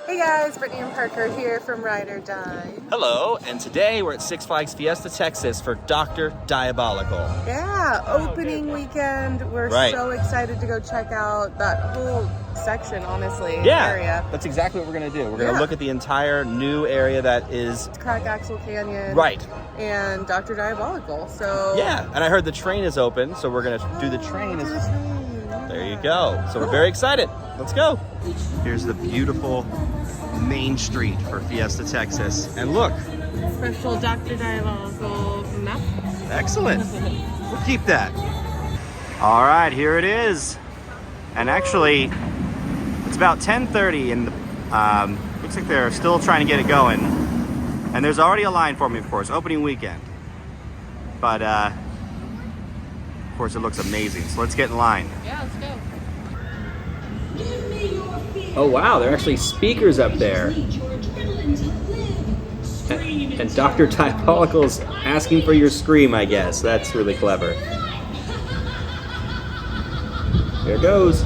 Hey guys, Brittany and Parker here from Ride or Dine. Hello, and today we're at Six Flags Fiesta, Texas for Dr. Diabolical. Yeah, opening weekend. We're so excited to go check out that whole section, honestly, area. That's exactly what we're going to do. We're going to look at the entire new area that is... Crack Axle Canyon. Right. And Dr. Diabolical, so... Yeah, and I heard the train is open, so we're going to do the train. There you go. So we're very excited. Let's go. Here's the beautiful main street for Fiesta, Texas. And look. Special Dr. Diabolical map. Excellent. We'll keep that. All right, here it is. And actually, it's about 10:30 and looks like they're still trying to get it going. And there's already a line for me, of course, opening weekend. But, of course, it looks amazing. So let's get in line. Yeah, let's go. Oh wow, there are actually speakers up there. And Dr. Diabolical's asking for your scream, I guess. That's really clever. Here it goes.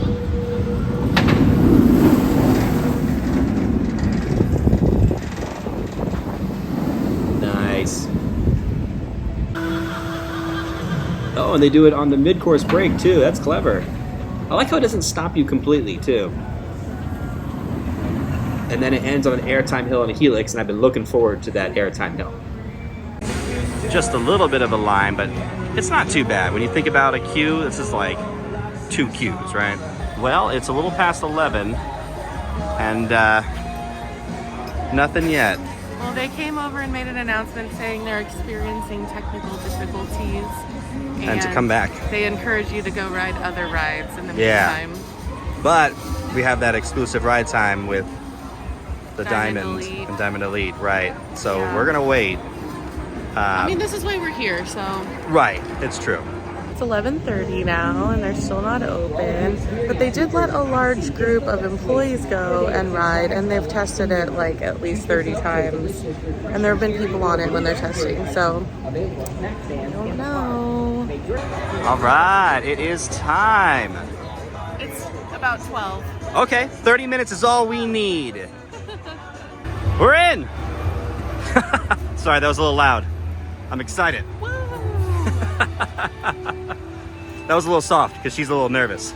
Nice. Oh, and they do it on the mid-course break too. That's clever. I like how it doesn't stop you completely too. And then it ends on an airtime hill and a helix, and I've been looking forward to that airtime hill. Just a little bit of a line, but it's not too bad. When you think about a queue, this is like 2 queues, right? Well, it's a little past 11, and nothing yet. Well, they came over and made an announcement saying they're experiencing technical difficulties. And to come back. They encourage you to go ride other rides in the meantime. But we have that exclusive ride time with the Diamond Diamond Elite. and Diamond Elite, right? So we're gonna wait. I mean, this is why we're here, so. Right, it's true. It's 11:30 now, and they're still not open. But they did let a large group of employees go and ride, and they've tested it like at least 30 times. And there have been people on it when they're testing, so I don't know. All right, it is time. It's about 12. Okay, 30 minutes is all we need. We're in! Sorry, that was a little loud. I'm excited. That was a little soft because she's a little nervous.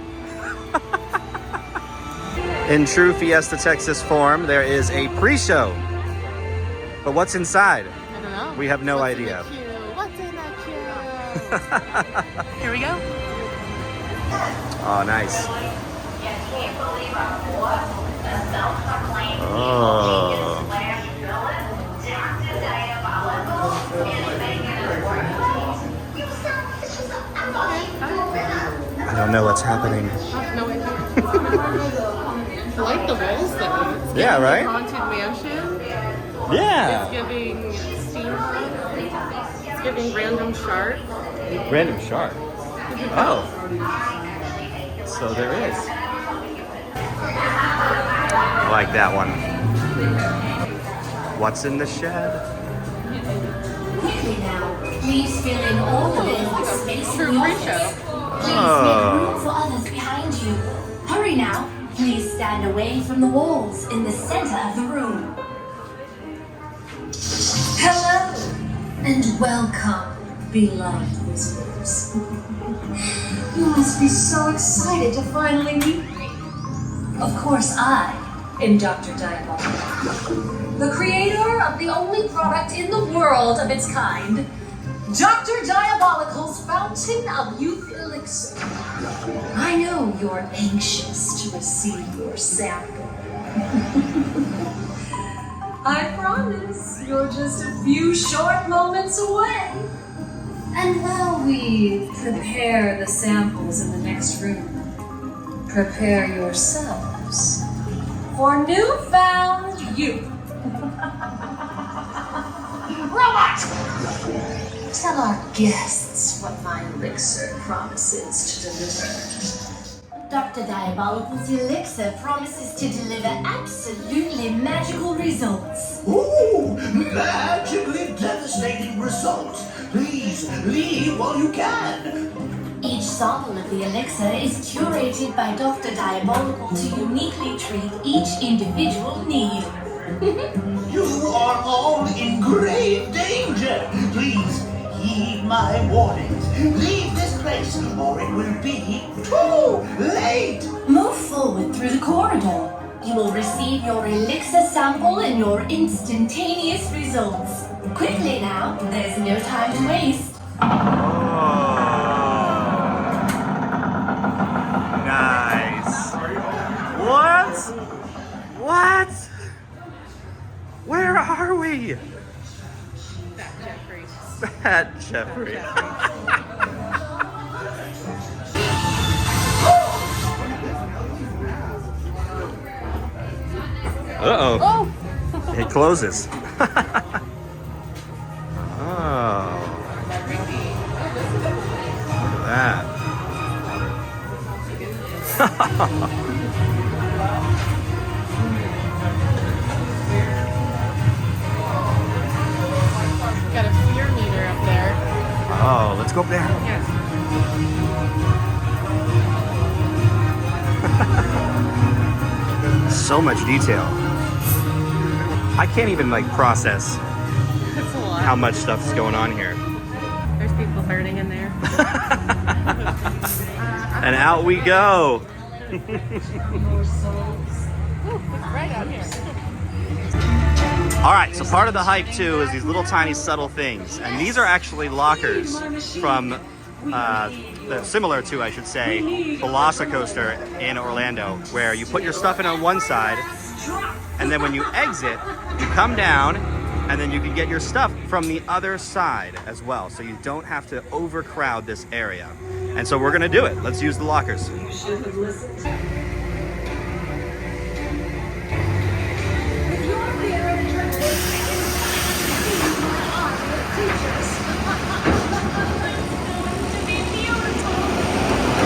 In true Fiesta, Texas form, there is a pre-show. But what's inside? I don't know. We have no idea. What's in that queue? Here we go. Oh, nice. Oh. I don't know what's happening. No idea. I like the walls though. It's Yeah, right? Haunted mansion. Yeah. It's giving steampunk. It's giving random shark. Random shark. Oh. So there is. I like that one. What's in the shed? Quickly now, please fill in all the vacant space in your office. Please make room for others behind you. Hurry now. Please stand away from the walls in the center of the room. Hello and welcome, beloved visitors. You must be so excited to finally meet me. Of course, I am Dr. Diabolical, the creator of the only product in the world of its kind, Dr. Diabolical's Fountain of Youth Elixir. I know you're anxious to receive your sample. I promise you're just a few short moments away. And while we prepare the samples in the next room, prepare yourselves for newfound youth. Robot! Tell our guests what my elixir promises to deliver. Dr. Diabolical's elixir promises to deliver absolutely magical results. Ooh, magically devastating results. Please leave while you can. Each sample of the elixir is curated by Dr. Diabolical to uniquely treat each individual need. You are all in grave danger. Please heed my warnings. Leave this place or it will be too late. Move forward through the corridor. You will receive your elixir sample and your instantaneous results. Quickly now, there's no time to waste. Nice. What? What? Where are we? Fat Jeffrey. Uh-oh. Oh! It closes. Oh. Look at that. Got a fear meter up there. Oh, let's go up there. Yes. So much detail. I can't even like process That's a lot. how much stuff is going on here. There's people hurting in there. And out we go. Ooh, it's right out here. All right, so part of the hype too is these little tiny subtle things. And these are actually lockers from, similar to, I should say, the Rollercoaster in Orlando, where you put your stuff in on one side, and then when you exit, you come down, and then you can get your stuff from the other side as well. So you don't have to overcrowd this area. And so we're gonna do it. Let's use the lockers.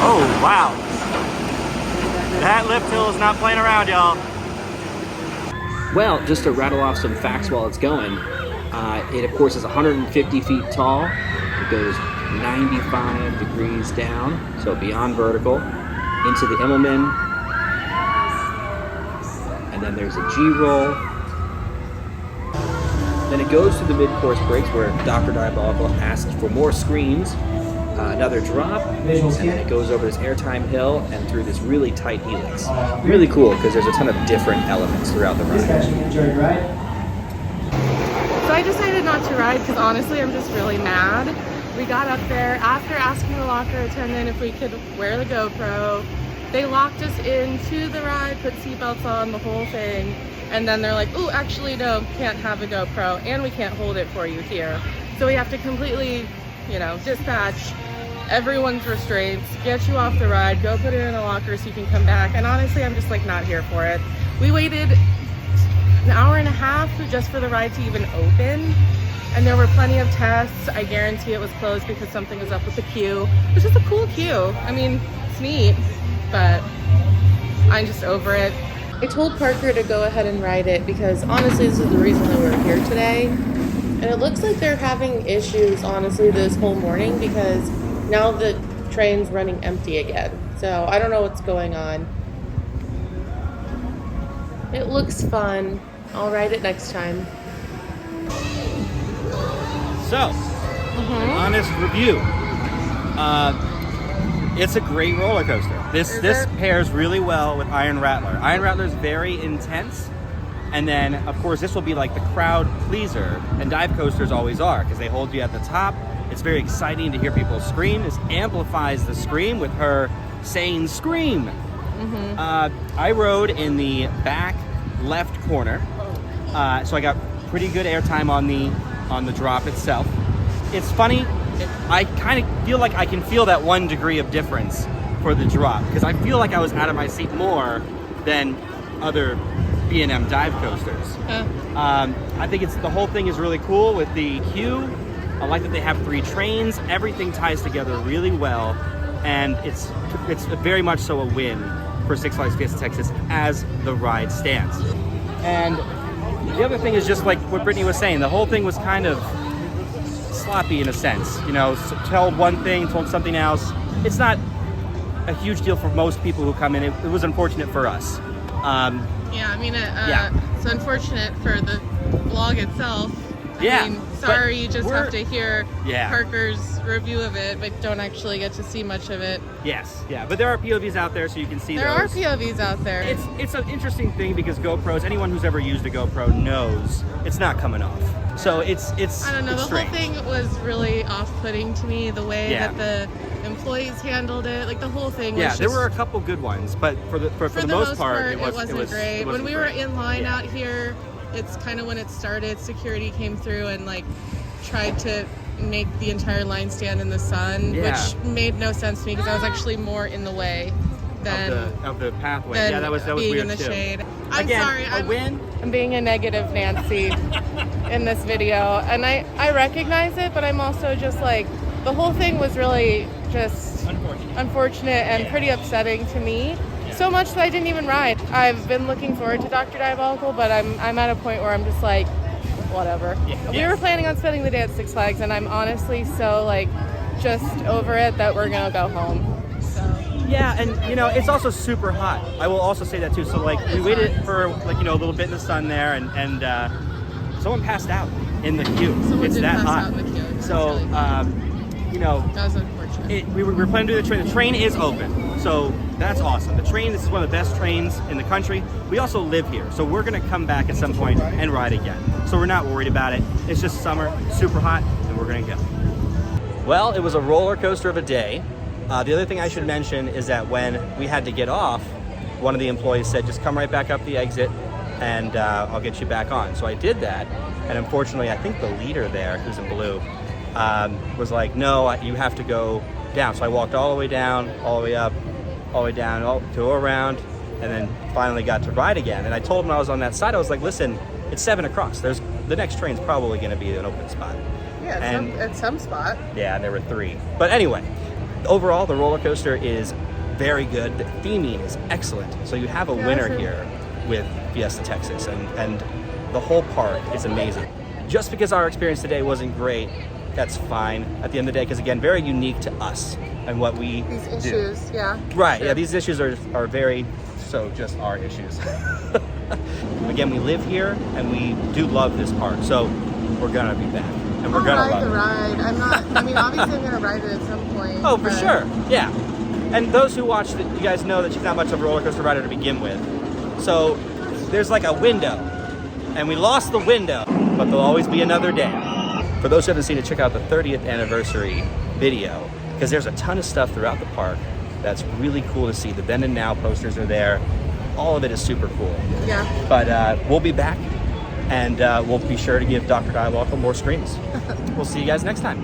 Oh, wow. That lift hill is not playing around, y'all. Well, just to rattle off some facts while it's going, it of course is 150 feet tall. It goes 95 degrees down, so beyond vertical, into the Immelman. And then there's a G-roll. Then it goes to the mid-course breaks where Dr. Diabolical asks for more screams, another drop, and then it goes over this airtime hill and through this really tight helix. Really cool because there's a ton of different elements throughout the ride. So I decided not to ride because honestly I'm just really mad. We got up there after asking the locker attendant if we could wear the GoPro. They locked us into the ride, put seatbelts on, the whole thing. And then they're like, oh, actually no, can't have a GoPro and we can't hold it for you here. So we have to completely, dispatch everyone's restraints, get you off the ride, go put it in a locker so you can come back. And honestly, I'm just like not here for it. We waited an hour and a half just for the ride to even open. And there were plenty of tests. I guarantee it was closed because something was up with the queue, which is a cool queue. I mean, it's neat, but I'm just over it. I told Parker to go ahead and ride it because honestly, this is the reason that we're here today. And it looks like they're having issues, honestly, this whole morning because now the train's running empty again. So I don't know what's going on. It looks fun. I'll ride it next time. So, honest review. It's a great roller coaster. This pairs really well with Iron Rattler. Iron Rattler is very intense, and then of course this will be like the crowd pleaser, and dive coasters always are because they hold you at the top. It's very exciting to hear people scream. This amplifies the scream with her saying "scream." I rode in the back left corner, so I got pretty good airtime on the drop itself. It's funny. I kind of feel like I can feel that 1 degree of difference for the drop because I feel like I was out of my seat more than other B&M dive coasters. I think the whole thing is really cool with the queue. I like that they have 3 trains. Everything ties together really well, and it's very much so a win for Six Flags Fiesta Texas as the ride stands. And the other thing is just like what Brittany was saying. The whole thing was kind of sloppy in a sense, told one thing, told something else. It's not a huge deal for most people who come in. It was unfortunate for us. Yeah, I mean, it's unfortunate for the vlog itself. Yeah, I mean, sorry, but you just have to hear Yeah. Parker's review of it, but don't actually get to see much of it. Yes, yeah, but there are POVs out there, so you can see There are those. POVs out there. It's an interesting thing because GoPros, anyone who's ever used a GoPro knows it's not coming off. So it's I don't know, it's the strange. whole thing was really off-putting to me, the way Yeah. that the employees handled it. Like, the whole thing was Yeah, just... there were a couple good ones, but for the most part, it wasn't great. it When wasn't we were great. in line Yeah. out here, it's kind of when it started, security came through and like tried to make the entire line stand in the sun, Yeah. which made no sense to me because I was actually more in the way than of the pathway. than Yeah, that was being weird in the too. shade. I'm Again, sorry. a win. I'm being a negative Nancy in this video, and I recognize it, but I'm also just like, the whole thing was really just unfortunate and pretty upsetting to me. So much that I didn't even ride. I've been looking forward to Dr. Diabolical, but I'm at a point where I'm just like, whatever. We were planning on spending the day at Six Flags, and I'm honestly so like just over it that we're gonna go home. So. Yeah, and you know, it's also super hot. I will also say that too. So like we waited for like, you know, a little bit in the sun there, and someone passed out in the queue. Someone It's did that pass hot. out in the queue. It was So really hot. you know, That was unfortunate. we were planning to do the train. The train is open, so that's awesome. The train, this is one of the best trains in the country. We also live here, so we're gonna come back at some point and ride again. So we're not worried about it. It's just summer, super hot, and we're gonna go. Well, it was a roller coaster of a day. The other thing I should mention is that when we had to get off, one of the employees said, just come right back up the exit and I'll get you back on. So I did that, and unfortunately, I think the leader there, who's in blue, was like, no, you have to go down. So I walked all the way down, all the way up, all the way down, to go around, and then finally got to ride again. And I told him I was on that side, I was like, listen, it's 7 across. The next train's probably gonna be an open spot. Yeah, And- at some spot. Yeah, there were 3. But anyway, overall, the roller coaster is very good. The theming is excellent. So you have a winner here with Fiesta, Texas, and the whole park is amazing. Just because our experience today wasn't great, that's fine at the end of the day, because again, very unique to us and what we These do. issues, yeah. Right, Sure. yeah, these issues are very, so just our issues. Again, we live here and we do love this park, so we're gonna be back. And we're gonna ride love the it. ride. I'm not, I mean, obviously I'm gonna ride it at some point. Oh, for but- sure, yeah. And those who watch, you guys know that she's not much of a roller coaster rider to begin with. So there's like a window, and we lost the window, but there'll always be another day. For those who haven't seen it, check out the 30th anniversary video, because there's a ton of stuff throughout the park that's really cool to see. The then and now posters are there. All of it is super cool. Yeah. But we'll be back, and we'll be sure to give Dr. Diabolical more screens. We'll see you guys next time.